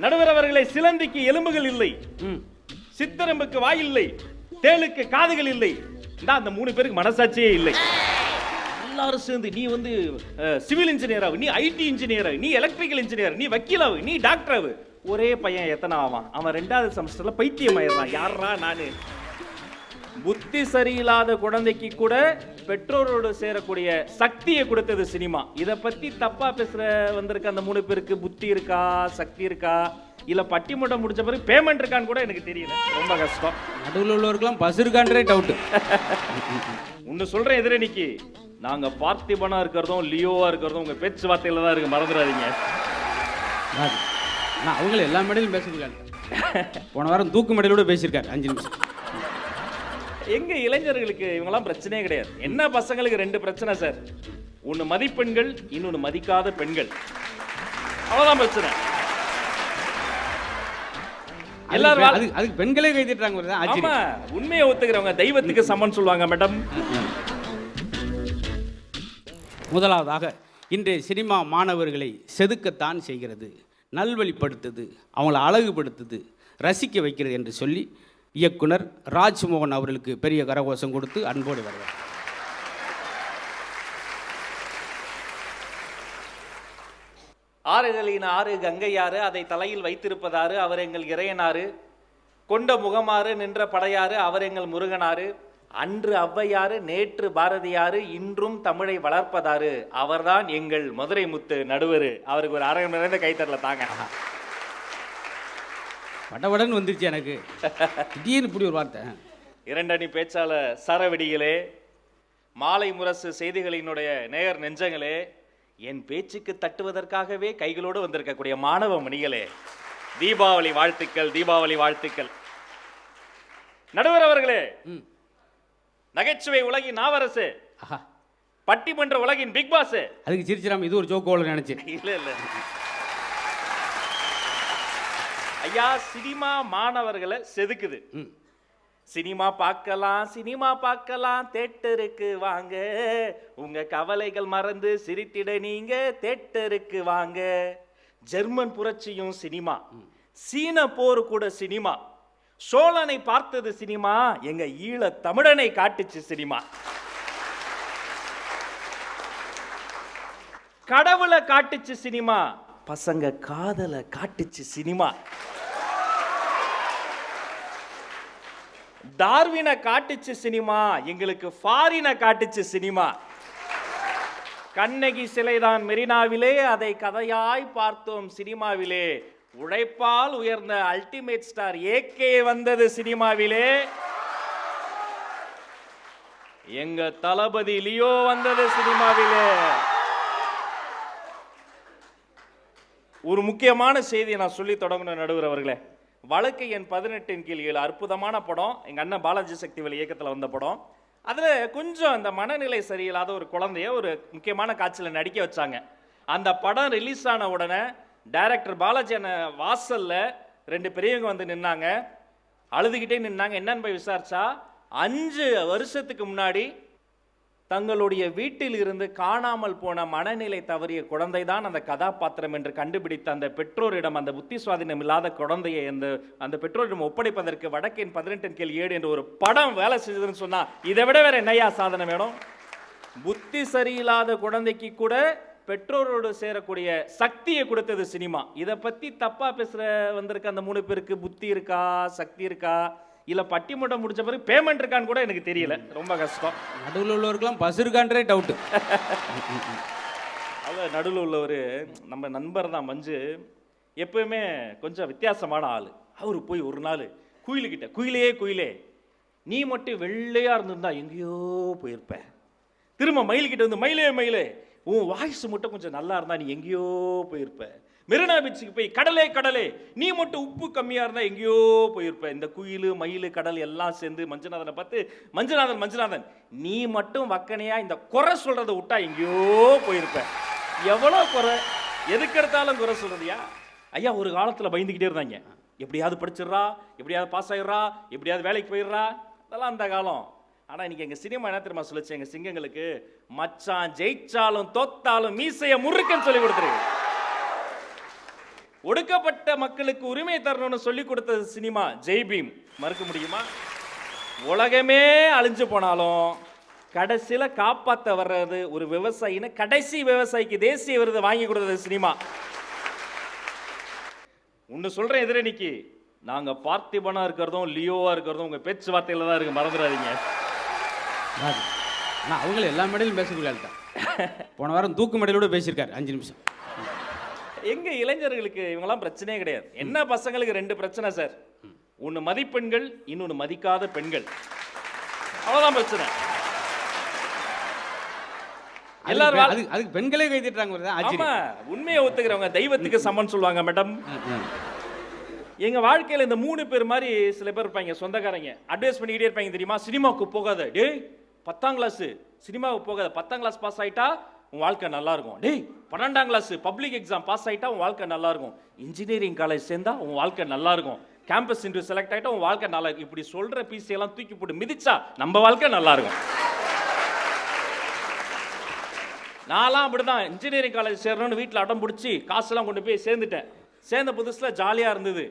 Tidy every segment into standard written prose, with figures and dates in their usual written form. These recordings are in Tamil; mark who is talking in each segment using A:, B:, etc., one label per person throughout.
A: நடுவர் அவர்களை, சிலந்திக்கு எலும்புகள் இல்லை, சித்தரம்புக்கு வாய் இல்லை, தேளுக்கு காதுகள் இல்லை, அந்த 3 பேருக்கு மனசாட்சியே இல்லை. எல்லாரும் சேர்ந்து நீ வந்து சிவில் இன்ஜினியர் ஆகு, நீ ஐடி இன்ஜினியர் ஆகு, நீ எலக்ட்ரிக்கல் இன்ஜினியர், நீ வக்கீல் ஆகு, நீ டாக்டர் ஆகு. ஒரே பையன் எத்தனை ஆவான்? அவன் 2வது செமஸ்டர்ல பைத்தியம் ஆயிடுறான். யாரா நானு? புத்தி சரியில்லாத குழந்தைக்கு கூட பெற்றோரோடு சேரக்கூடிய சக்தியை கொடுத்தது சினிமா. இத பத்தி தப்பா பேசுற வந்திருக்க அந்த 3 பேருக்கு புத்தி இருக்கா, சக்தி இருக்கா, இல்ல பட்டிமன்றம் முடிச்ச பிறகு பேமெண்ட் இருக்கான்னு கூட எனக்கு தெரியல. ரொம்ப கஷ்டம்.
B: நடுவில் உள்ளவருக்கெல்லாம் பஸ் இருக்கான்றே டவுட்.
A: ஒன்னு சொல்றேன் எதிரணிக்கு, நாங்க பார்த்திபனா இருக்கிறதும் லியோவா இருக்கிறதும் உங்க பேச்சுவார்த்தையில தான் இருக்கு, மறந்துடாதீங்க.
B: அவங்கள எல்லா மேடையிலும் பேசிருக்காங்க. போன வாரம் தூக்கு மேடையிலோட பேசியிருக்காரு 5 நிமிஷம்.
A: எங்க இளைஞர்களுக்கு இவங்கெல்லாம் பிரச்சனையே கிடையாது. என்ன பசங்களுக்கு 2 பிரச்சனை சார். ஒன்னு மதிப்பெண்கள், இன்னொன்னு மதிக்காத பெண்கள். அவ்வளவுதான் பிரச்சனை. எல்லாரும்
B: அதுக்கு பெண்களே கை தட்டுறாங்க.
A: ஆமா, உண்மையை ஒத்துக்கிறவங்க தெய்வத்துக்கு சமன் சொல்லுவாங்க மேடம்.
B: முதலாவதாக இன்றைய சினிமா மாணவர்களை செதுக்கத்தான் செய்கிறது, நல்வழிப்படுத்துது, அவங்கள அழகுபடுத்துது, ரசிக்க வைக்கிறது என்று சொல்லி இயக்குனர் ராஜ்மோகன் அவர்களுக்கு பெரிய கரகோஷம் கொடுத்து அன்போடு வருவார்.
A: ஆறுகளின் ஆறு கங்கையாறு, அதை தலையில் வைத்திருப்பதாறு, அவர் எங்கள் இறையனாறு, கொண்ட முகமாறு நின்ற படையாறு, அவர் எங்கள் முருகனாறு, அன்று ஔவையாறு, நேற்று பாரதியாறு, இன்றும் தமிழை வளர்ப்பதாறு, அவர்தான் எங்கள் மதுரை முத்து நடுவர். அவருக்கு ஒரு அரை நிறைந்த கைத்தறல தாங்க.
B: வடவடன் வந்துருச்சு எனக்கு திடீர்னு இப்படி ஒரு வார்த்தை.
A: 2 அணி பேச்சாளர் சரவெடிகளே, மாலை முரசு செய்திகளினுடைய நேயர் நெஞ்சங்களே, என் பேச்சுக்கு தட்டுவதற்காகவே கைகளோடு வந்திருக்கக்கூடிய மாணவ மணிகளே, தீபாவளி வாழ்த்துக்கள், தீபாவளி வாழ்த்துக்கள். நடுவர் அவர்களே, நகைச்சுவை உலகின் நாவரசு, பட்டிமன்ற உலகின் பிக் பாஸ்.
B: அதுக்கு சிரிச்சிராம இது ஒரு ஜோக்கோல நினைச்சு.
A: இல்ல இல்ல ஐயா, சினிமா மாணவர்களை செதுக்குது. சினிமா பார்க்கலாம், சினிமா பார்க்கலாம், தேட்டருக்கு வாங்க, உங்க கவலைகள் மறந்து சிரித்திட நீங்க தேட்டருக்கு வாங்க. ஜெர்மன் புரட்சியும் சினிமா, சீன போர் கூட சினிமா, சோழனை பார்த்தது சினிமா, எங்க ஈழ தமிழனை காட்டுச்சு சினிமா. கடவுளை காட்டுச்சு சினிமா, பசங்க காதலை காட்டுச்சு சினிமா. டார்வினை காட்டுச்சு சினிமா, எங்களுக்கு ஃபாரினை காட்டுச்சு சினிமா. கண்ணகி சிலைதான் மெரினாவிலே, அதை கதையாய் பார்த்தோம் சினிமாவிலே. உழைப்பால் உயர்ந்த அல்டிமேட் ஸ்டார் ஏகே வந்தது சினிமாவிலே. எங்க தளபதி லியோ வந்தது சினிமாவிலே. ஒரு முக்கியமான செய்தியை நான் சொல்லி தொடங்கணும் நடுவர் அவர்களே. வழக்கு எண் 18 கீழ் 7 அற்புதமான படம். எங்கள் அண்ணன் பாலாஜி சக்திவேல் இயக்கத்தில் வந்த படம். அதில் கொஞ்சம் அந்த மனநிலை சரியில்லாத ஒரு குழந்தைய ஒரு முக்கியமான காட்சியில் நடிக்க வச்சாங்க. அந்த படம் ரிலீஸ் ஆன உடனே டைரக்டர் பாலாஜி அண்ணன் வாசலில் 2 பெரியவங்க வந்து நின்னாங்க, அழுதுகிட்டே நின்னாங்க. என்னன்னு போய் விசாரிச்சா, 5 வருஷத்துக்கு முன்னாடி தங்களுடைய வீட்டில் இருந்து காணாமல் போன மனநிலை தவறிய குழந்தை தான் அந்த கதாபாத்திரம் என்று கண்டுபிடித்த அந்த பெற்றோரிடம், அந்த புத்தி சுவாதீனம் இல்லாத குழந்தையை அந்த பெற்றோரிடம் ஒப்படைப்பதற்கு வடக்கின் 18 கீழ் 7 என்ற ஒரு படம் வேலை செஞ்சதுன்னு சொன்னா, இதை விட வேற என்னையா சாதனை வேணும்? புத்தி சரியில்லாத குழந்தைக்கு கூட பெற்றோரோடு சேரக்கூடிய சக்தியை கொடுத்தது சினிமா. இதை பத்தி தப்பா பேசுற வந்திருக்க அந்த 3 பேருக்கு புத்தி இருக்கா, சக்தி இருக்கா, இல்ல பட்டிமன்றம் முடிச்ச பிறகு பேமெண்ட் இருக்கான்னு கூட எனக்கு தெரியல. ரொம்ப கஷ்டம்.
B: நடுவில் உள்ளவருக்கெல்லாம் பஸ் இருக்கான்றே டவுட்.
A: அதான் நடுவில் உள்ளவர் நம்ம நண்பர் தான் மஞ்சு. எப்பவுமே கொஞ்சம் வித்தியாசமான ஆள். அவரு போய் ஒரு நாள் குயிலுக்கிட்ட, குயிலே குயிலே, நீ மட்டும் வெள்ளையா இருந்திருந்தா எங்கேயோ போயிருப்ப. திரும்ப மயில்கிட்ட வந்து, மயிலே மயிலே, உன் வாய்ஸ் மட்டும் கொஞ்சம் நல்லா இருந்தா நீ எங்கேயோ போயிருப்ப. மெரினா பீச்சுக்கு போய், கடலே கடலே, நீ மட்டும் உப்பு கம்மியா இருந்தா எங்கேயோ போயிருப்ப. இந்த குயில் மயில் கடல் எல்லாம் சேர்ந்து மஞ்சுநாதனை பார்த்து, மஞ்சுநாதன் மஞ்சுநாதன், நீ மட்டும் வக்கனையா இந்த குறை சொல்றதை விட்டா எங்கேயோ போயிருப்ப. எவ்வளோ குறை, எதுக்கெடுத்தாலும் குறை சொல்றதியா? ஐயா ஒரு காலத்துல பயந்துகிட்டே இருந்தாங்க, எப்படியாவது படிச்சிடுறா, எப்படியாவது பாஸ் ஆயிடுறா, எப்படியாவது வேலைக்கு போயிடுறா, அதெல்லாம் அந்த காலம். ஆனா இன்னைக்கு எங்க சினிமா என்ன தெரியுமா சொல்லுச்சு எங்க சிங்கங்களுக்கு? மச்சான் ஜெயிச்சாலும் தோத்தாலும் மீசைய முறுக்குன்னு சொல்லி கொடுத்துருக்கு. ஒடுக்கப்பட்ட மக்களுக்கு உரிமை தரணும்னு சொல்லி கொடுத்தது சினிமா ஜெய் பீம். மறுக்க முடியுமா? உலகமே அழிஞ்சு போனாலும் கடைசியில காப்பாற்ற வர்றது ஒரு விவசாயின்னு கடைசி விவசாயிக்கு தேசிய விருது வாங்கி கொடுத்தது சினிமா. ஒன்னு சொல்றேன் எதிரணிக்கு, நாங்க பார்த்திபனா இருக்கிறதும் லியோவா இருக்கிறதும் உங்க பேச்சுவார்த்தையில தான் இருக்கு, மறந்துடாதீங்க.
B: ஆனால் அவங்கள எல்லா மேடையிலும் பேசக்கூடிய தான். போன வாரம் தூக்கு மேடையிலோட பேசியிருக்காரு 5 நிமிஷம்.
A: எங்க இளைஞர்களுக்கு இவங்கெல்லாம் பிரச்சனையே கிடையாது. என்ன பசங்களுக்கு 2 பிரச்சனை சார். ஒன்னு மதிப்பெண்கள், இன்னொன்னு மதிக்காத பெண்கள். அவ்வளவுதான் பிரச்சனை. எல்லாரும்
B: அதுக்கு பெண்களே கைதிட்டாங்க.
A: ஆமா, உண்மையை ஒத்துக்கிறவங்க தெய்வத்துக்கு சமன் சொல்லுவாங்க மேடம். எங்க வாழ்க்கையில இந்த 3 பேர் மாதிரி சில பேர் இருப்பாங்க, சொந்தக்காரங்க. அட்வைஸ் பண்ணிக்கிட்டே இருப்பாங்க தெரியுமா, சினிமாவுக்கு போகாத டேய், 10ஆம் கிளாஸ் சினிமாவுக்கு போகாத, 10ஆம் கிளாஸ் பாஸ் ஆயிட்டா உன் வாழ்க்கை நல்லா இருக்கும். டேய் 12ஆம் கிளாஸ் பப்ளிக் எக்ஸாம் பாஸ் ஆயிட்டா உன் வாழ்க்கை நல்லா இருக்கும். இன்ஜினியரிங் காலேஜ் சேர்ந்தா உன் வாழ்க்கை நல்லா இருக்கும். கேம்பஸ் இன்டர்வியூ செலக்ட் ஆயிட்டா உன் வாழ்க்கை நல்லா இருக்கும். இப்படி சொல்ற பிசி எல்லாம் தூக்கி போட்டு மிதிச்சா நம்ம வாழ்க்கை நல்லா இருக்கும். நான்லாம் அப்படிதான் இன்ஜினியரிங் காலேஜ் சேரணும்னு வீட்டில் அடம் பிடிச்சி காசுலாம் கொண்டு போய் சேர்ந்துட்டேன். சேர்ந்த புதுசில் ஜாலியாக இருந்தது.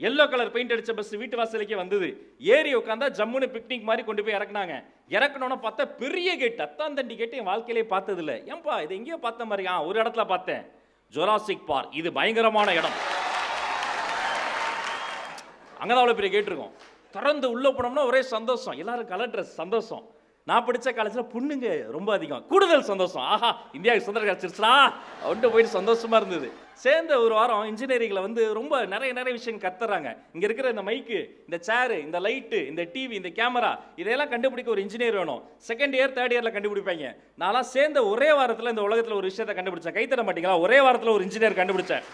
A: எல்லோ கலர் பெயிண்ட் அடித்த பஸ் வீட்டு வாசலுக்கே வந்தது. ஏறி உட்காந்தா ஜம்முன்னு பிக்னிக் மாதிரி கொண்டு போய் இறக்குனாங்க. இறக்கணும்னு பார்த்தா பெரிய கேட், அத்தாந்தண்டி கேட்டு என் வாழ்க்கையிலே பார்த்ததில்ல. ஏன்பா இது எங்கேயோ பார்த்த மாதிரி? ஒரு இடத்துல பார்த்தேன், ஜொராசிக் பார்க். இது பயங்கரமான இடம். அங்கதான் அவ்வளோ பெரிய கேட் இருக்கும். திறந்து உள்ள போனோம்னா ஒரே சந்தோஷம், எல்லாரும் கலர் ட்ரெஸ், சந்தோஷம். நான் படித்த காலேஜில் பொண்ணுங்க ரொம்ப அதிகம், கூடுதல் சந்தோஷம். ஆஹா, இந்தியாவுக்கு சுதந்திரம் கிடச்சிருச்சா அவன்ட்டு போயிட்டு சந்தோஷமா இருந்தது. சேர்ந்த ஒரு வாரம் இன்ஜினியரிங்கில் வந்து ரொம்ப நிறைய விஷயம் கத்துறாங்க. இங்கே இருக்கிற இந்த மைக்கு, இந்த சேரு, இந்த லைட்டு, இந்த டிவி, இந்த கேமரா, இதையெல்லாம் கண்டுபிடிக்க ஒரு இன்ஜினியர் வேணும். செகண்ட் இயர் தேர்ட் இயரில் கண்டுபிடிப்பாங்க. நான்லாம் சேர்ந்த ஒரே வாரத்தில் இந்த உலகத்தில் ஒரு விஷயத்தை கண்டுபிடிச்சேன். கை தர மாட்டீங்களா? ஒரே வாரத்தில் ஒரு இன்ஜினியர் கண்டுபிடிச்சேன்.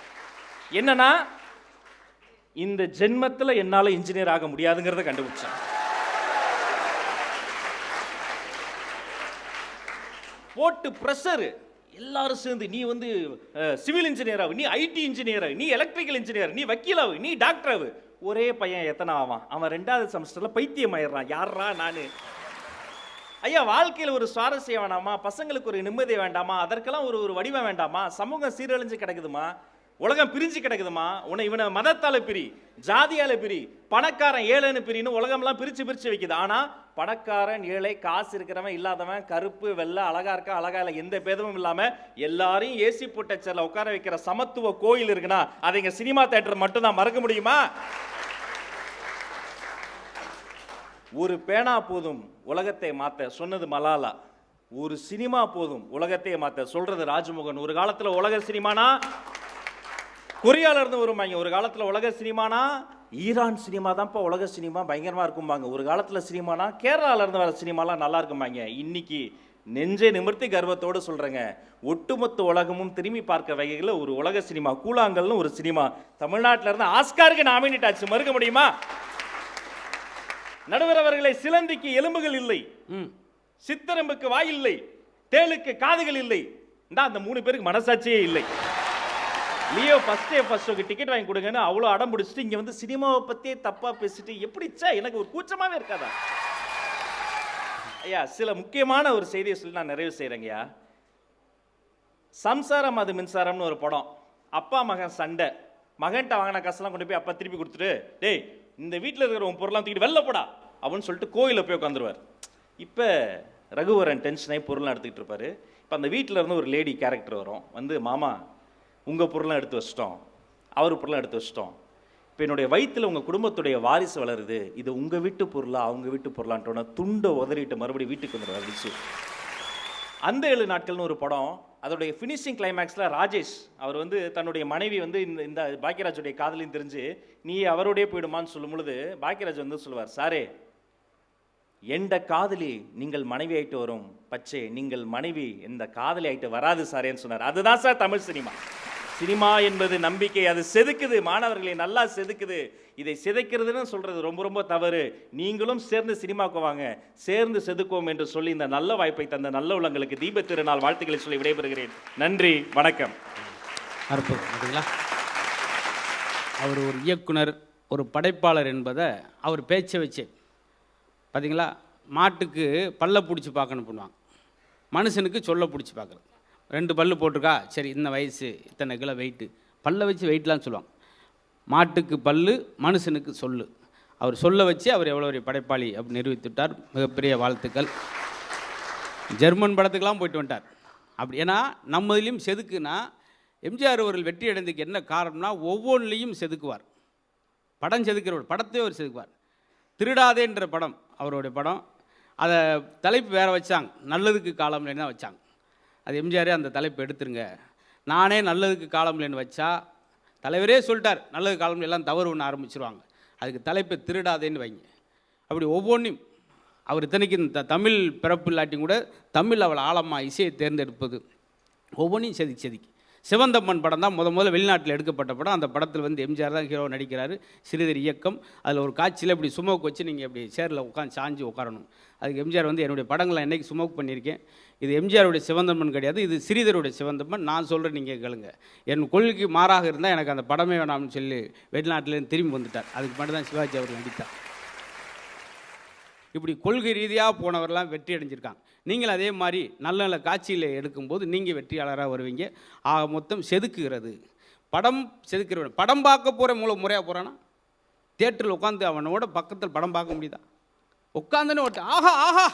A: என்னன்னா, இந்த ஜென்மத்தில் என்னால் இன்ஜினியர் ஆக முடியாதுங்கிறத கண்டுபிடிச்சேன். போட்டு பிரஷர் எல்லாரும் சேர்ந்து, நீ வந்து சிவில் இன்ஜினியர் ஆகு, நீ ஐடி இன்ஜினியர் ஆகு, நீ எலக்ட்ரிக்கல் இன்ஜினியர், நீ வக்கீல் ஆகு, நீ டாக்டர் ஆகு. ஒரே பையன் எத்தனை ஆவான்? அவன் 2வது செமஸ்டர்ல பைத்தியம் ஆயிடுறான். யாரா நானு? ஐயா, வாழ்க்கையில் ஒரு சுவாரஸ்யம் வேண்டாமா? பசங்களுக்கு ஒரு நிம்மதி வேண்டாமா? அதற்கெல்லாம் ஒரு வடிவம் வேண்டாமா? சமூகம் சீரழிஞ்சு கிடக்குதுமா? உலகம் பிரிஞ்சு கிடக்குதுமா? இவனை மதத்தால பிரி, ஜாதியால பிரி, பணக்காரன் ஏழைன்னு பிரின்னு உலகம்லாம் பிரிச்சு வைக்குது. ஆனா பணக்காரன் ஏழை, காசு இருக்கிறவன் இல்லாதவன், கருப்பு வெள்ளை, அழகா இருக்கா அழகா இல்லை, எந்த பேதமும் இல்லாம எல்லாரையும் ஏசி போட்ட சேர்ல உட்கார வைக்கிற சமத்துவ கோயில் இருக்குன்னா அதை இங்க சினிமா தியேட்டர் மட்டும்தான். மறக்க முடியுமா? ஒரு பேனா போதும் உலகத்தை மாத்த சொன்னது மலாலா. ஒரு சினிமா போதும் உலகத்தையே மாத்த சொல்றது ராஜ்மோகன். ஒரு காலத்துல உலக சினிமானா கொரியால இருந்து வருவாங்க, ஒரு காலத்துல உலக சினிமானா ஈரான் சினிமா தான்ப்பா உலக சினிமா பயங்கரமா இருக்கும்பாங்க. ஒரு காலத்துல சினிமானா கேரளால இருந்து வர சினிமாலாம் நல்லா இருக்கும்பாங்க. இன்னைக்கு நெஞ்சை நிமிர்த்தி கர்வத்தோடு சொல்றேங்க, ஒட்டுமொத்த உலகமும் திரும்பி பார்க்க வகையில் ஒரு உலக சினிமா கூழாங்கல்னு ஒரு சினிமா தமிழ்நாட்டில இருந்து ஆஸ்காருக்கு நாமினேட் ஆச்சு. மறுக்க முடியுமா? நடுவர் அவர்களை, சிலந்திக்கு எலும்புகள் இல்லை, சித்தரம்புக்கு வாய் இல்லை, தேளுக்கு காதுகள் இல்லை. அந்த 3 பேருக்கு மனசாட்சியே இல்லை. லியோ ஃபர்ஸ்ட் டிக்கெட் வாங்கி கொடுங்கன்னு அவ்வளோ அடம் பிடிச்சிட்டு இங்கே வந்து சினிமாவை பற்றியே தப்பாக பேசிட்டு எப்படிச்சா எனக்கு ஒரு கூச்சமாகவே இருக்காதா? ஐயா, சில முக்கியமான ஒரு செய்தியை சொல்லி நான் நிறைவு செய்கிறேங்கய்யா. சம்சாரம் அது மின்சாரம்னு ஒரு படம். அப்பா மகன் சண்டை. மகன்கிட்ட வாங்கின காசெல்லாம் கொண்டு போய் அப்பா திருப்பி கொடுத்துட்டு, டேய் இந்த வீட்டில் இருக்கிற உன் பொருளாக தூக்கிட்டு வெளில போடா அப்படின்னு சொல்லிட்டு கோயிலில் போய் உட்காந்துருவார். இப்போ ரகுவரன் டென்ஷனாகி பொருளாக எடுத்துக்கிட்டு இருப்பார். இப்போ அந்த வீட்டில் இருந்து ஒரு லேடி கேரக்டர் வரும், வந்து மாமா உங்கள் பொருளாக எடுத்து வச்சிட்டோம், அவர் பொருளாக எடுத்து வச்சிட்டோம், இப்போ என்னுடைய வயிற்றில் உங்கள் குடும்பத்துடைய வாரிசு வளருது, இது உங்கள் வீட்டு பொருளா அவங்க வீட்டு பொருளான்ட்டோன்னா துண்டை உதறிட்டு மறுபடியும் வீட்டுக்கு வந்துடுவார் விசு. அந்த 7 நாட்கள்னு ஒரு படம். அதோடைய ஃபினிஷிங் கிளைமேக்ஸில் ராஜேஷ் அவர் வந்து தன்னுடைய மனைவி வந்து இந்த பாக்கியராஜுடைய காதலையும் தெரிஞ்சு நீ அவரோடய போயிடுமான்னு சொல்லும் பொழுது பாக்கியராஜ் வந்து சொல்லுவார், சாரே எந்த காதலி நீங்கள் மனைவி ஆயிட்டு வரும், பச்சை நீங்கள் மனைவி இந்த காதலி ஆயிட்டு வராது சாரேன்னு சொன்னார். அதுதான் சார் தமிழ் சினிமா. சினிமா என்பது நம்பிக்கை, அது செதுக்குது, மாணவர்களை நல்லா செதுக்குது. இதை சிதைக்கிறதுன்னு சொல்றது ரொம்ப தவறு. நீங்களும் சேர்ந்து சினிமாவுக்கு வாங்க, சேர்ந்து செதுக்குவோம் என்று சொல்லி இந்த நல்ல வாய்ப்பை தந்த நல்ல உள்ளங்களுக்கு தீப திருநாள் வாழ்த்துக்களை சொல்லி விடைபெறுகிறேன். நன்றி, வணக்கம்.
B: அற்புதம். அவர் ஒரு இயக்குனர், ஒரு படைப்பாளர் என்பதை அவர் பேச்சை வச்சு பார்த்தீங்களா. மாட்டுக்கு பல்ல பிடிச்சி பார்க்கணும் பண்ணுவாங்க, மனுஷனுக்கு சொல்ல பிடிச்சி பார்க்குறது. 2 பல்லு போட்டிருக்கா, சரி இந்த வயசு இத்தனை கிலோ வெயிட்டு பல்லை வச்சு வெயிட்லாம் சொல்லுவாங்க. மாட்டுக்கு பல்லு, மனுஷனுக்கு சொல்லு. அவர் சொல்ல வச்சு அவர் எவ்வளோ ஒரு படைப்பாளி அப்படின்னு நிரூபித்துட்டார். மிகப்பெரிய வாழ்த்துக்கள். ஜெர்மன் படத்துக்கெல்லாம் போயிட்டு வந்துட்டார். அப்படி ஏன்னா நம்ம இதுலேயும் செதுக்குனா எம்ஜிஆர் அவர்கள் வெற்றி அடைந்ததுக்கு என்ன காரணம்னா ஒவ்வொன்றிலையும் செதுக்குவார். படம் செதுக்கிறவர் படத்தையே அவர் செதுக்குவார். திருடாதேன்ற படம் அவருடைய படம். அதை தலைப்பு வேறு வச்சாங்க, நல்லதுக்கு காலம்லேன்னு தான் வச்சாங்க. அது எம்ஜிஆரே அந்த தலைப்பு எடுத்துருங்க, நானே நல்லதுக்கு காலம்லேன்னு வச்சா தலைவரே சொல்லிட்டார் நல்லது காலம்ல எல்லாம் தவறு ஒன்று ஆரம்பிச்சிருவாங்க, அதுக்கு தலைப்பை திருடாதேன்னு வைங்க. அப்படி ஒவ்வொன்றையும் அவர் இத்தனைக்கு இந்த தமிழ் பிறப்பு இல்லாட்டியும் கூட தமிழ் அவள் ஆழமாக இசையை தேர்ந்தெடுப்பது ஒவ்வொன்றையும் செதுக்கி சிவந்தம்மன் படம் தான் முதல்ல வெளிநாட்டில் எடுக்கப்பட்ட படம். அந்த படத்தில் வந்து எம்ஜிஆர் தான் ஹீரோ நடிக்கிறாரு. சிறிதர் இயக்கம். அதில் ஒரு காட்சியில் இப்படி சுமோக்கு வச்சு நீங்கள் இப்படி சேரில் உட்காந்து சாஞ்சு உட்காரணும். அதுக்கு எம்ஜிஆர் வந்து என்னுடைய படங்களை என்றைக்கு சுமோக் பண்ணியிருக்கேன், இது எம்ஜிஆருடைய சிவந்தம்மன் கிடையாது, இது சிறிதருடைய சிவந்தம்மன், நான் சொல்கிறேன் நீங்கள் கேளுங்க, என் கொள்கைக்கு மாறாக இருந்தால் எனக்கு அந்த படமே வேணாம்னு சொல்லி வெளிநாட்டிலேருந்து திரும்பி வந்துட்டார். அதுக்கு மட்டும் தான் சிவாஜி அவர்கள் நடித்தார். இப்படி கொள்கை ரீதியாக போனவரெல்லாம் வெற்றி அடைஞ்சிருக்காங்க. நீங்கள் அதே மாதிரி நல்ல நல்ல காட்சியில் எடுக்கும்போது நீங்கள் வெற்றியாளராக வருவீங்க. ஆக மொத்தம் செதுக்குகிறது, படம் செதுக்கிற. படம் பார்க்க போகிற முறையாக போகிறான்னா தியேட்டரில் உட்காந்து அவனோட பக்கத்தில் படம் பார்க்க முடியுதா? உட்காந்துன்னு ஒருத்தன் ஆஹா ஆஹா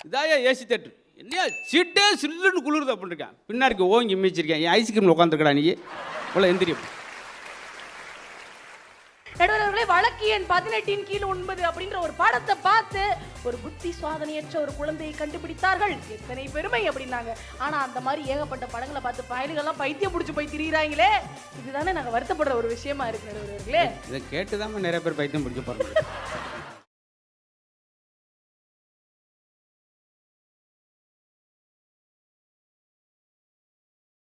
B: இதாயா ஏசி தேட்டர், என்னையா சீட்டே சில்லுன்னு குளிருது அப்படின்னு இருக்கேன், பின்னாடிக்கு ஓங்கி மிச்சிருக்கேன், என் ஐஸ்கிரீமில் உட்காந்துருக்கடா நீ இவ்வளோ எந்திரியும்.
C: நடுவர்களே, வழக்கு எண் 18 கீழ் 9 அப்படின்ற ஒரு படத்தை பார்த்து ஒரு புத்தி சுவாதனையற்ற ஒரு குழந்தையை கண்டுபிடித்தார்கள், எத்தனை பெருமை அப்படின்னாங்க. ஆனா அந்த மாதிரி ஏகப்பட்ட படங்களை பார்த்து பயலுகள்லாம் பைத்தியம் பிடிச்சி போய் திரியிறாங்களே, இதுதானே நாங்கள் வருத்தப்படுற ஒரு விஷயமா இருக்கு நடுவர்களே.
B: இதை கேட்டுதான் நிறைய பேர் பைத்தியம் பிடிச்சி போறாங்க.